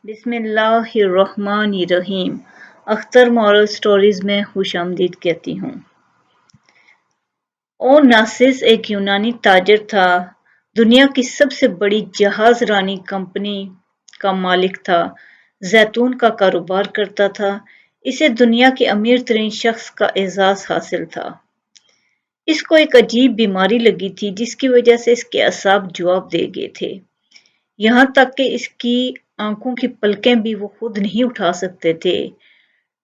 बिस्मिल्लाहिर्रहमानिर्रहीम। Akhtar moral stories में खुशामदीद कहती हूँ। ओनासिस एक यूनानी ताजिर था। दुनिया की सबसे बड़ी जहाज रानी कंपनी का मालिक था। जैतून का कारोबार करता था। इसे दुनिया के अमीर तरीन शख्स का एजाज हासिल था। इसको एक अजीब बीमारी लगी थी जिसकी वजह से इसके असाब जवाब दे गए थे। यहाँ तक कि इसकी आंखों की पलकें भी वो खुद नहीं उठा सकते थे।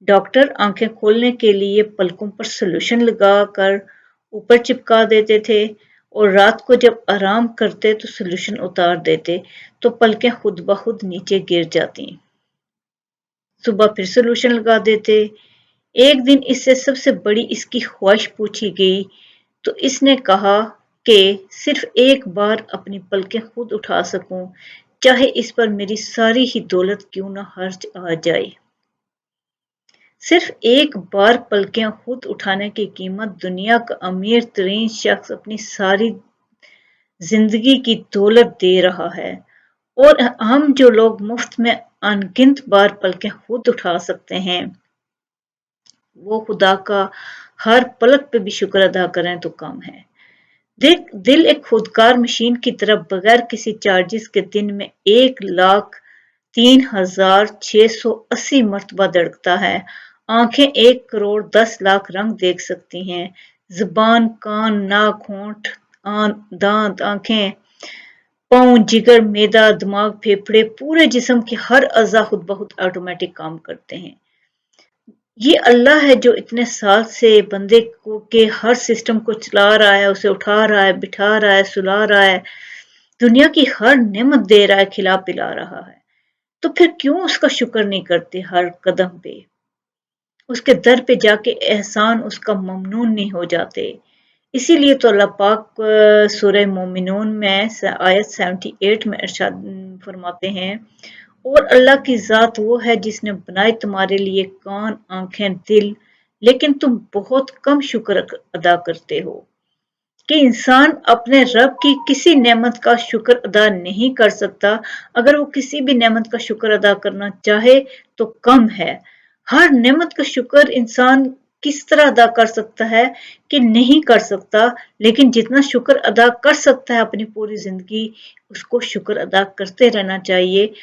डॉक्टर आंखें खोलने के लिए पलकों पर सोल्यूशन लगाकर ऊपर चिपका देते थे और रात को जब आराम करते तो सोल्यूशन उतार देते तो पलकें खुद ब खुद नीचे गिर जाती। सुबह फिर सोल्यूशन लगा देते। एक दिन इससे सबसे बड़ी इसकी ख्वाहिश पूछी गई तो इसने कहा कि सिर्फ एक बार अपनी पलकें खुद उठा सकूं, चाहे इस पर मेरी सारी ही दौलत क्यों न खर्च आ जाए। सिर्फ एक बार पलकें खुद उठाने की कीमत दुनिया का अमीर तरीन शख्स अपनी सारी जिंदगी की दौलत दे रहा है, और हम जो लोग मुफ्त में अनगिनत बार पलकें खुद उठा सकते हैं, वो खुदा का हर पलक पे भी शुक्र अदा करें तो कम है। दिल एक खुदकार मशीन की तरह बगैर किसी चार्जेस के दिन में 1,03,680 मरतबा धड़कता है। आंखें 1,10,00,000 रंग देख सकती हैं। जुबान, कान, नाक, होंठ, दांत, आंखें, पाँव, जिगर, मैदा, दिमाग, फेफड़े, पूरे जिस्म के हर अज़ा खुद ब खुद ऑटोमेटिक काम करते हैं। ये अल्लाह है जो इतने साल से बंदे को के हर सिस्टम को चला रहा है, उसे उठा रहा है, बिठा रहा है, सुला रहा है, दुनिया की हर नेमत दे रहा है, खिला पिला रहा है। तो फिर क्यों उसका शुक्र नहीं करते हर कदम पे? उसके दर पे जाके एहसान उसका ममनून नहीं हो जाते। इसीलिए तो अल्लाह पाक सूरह मोमिनून में आयत 78 में इरशाद फरमाते हैं, और अल्लाह की ज़ात वो है जिसने बनाए तुम्हारे लिए कान, आंखें, दिल, लेकिन तुम बहुत कम शुक्र अदा करते हो। कि इंसान अपने रब की किसी नेमत का शुक्र अदा नहीं कर सकता। अगर वो किसी भी नेमत का शुक्र अदा करना चाहे तो कम है। हर नेमत का शुक्र इंसान किस तरह अदा कर सकता है कि नहीं कर सकता, लेकिन जितना शुक्र अदा कर सकता है अपनी पूरी जिंदगी, उसको शुक्र अदा करते रहना चाहिए।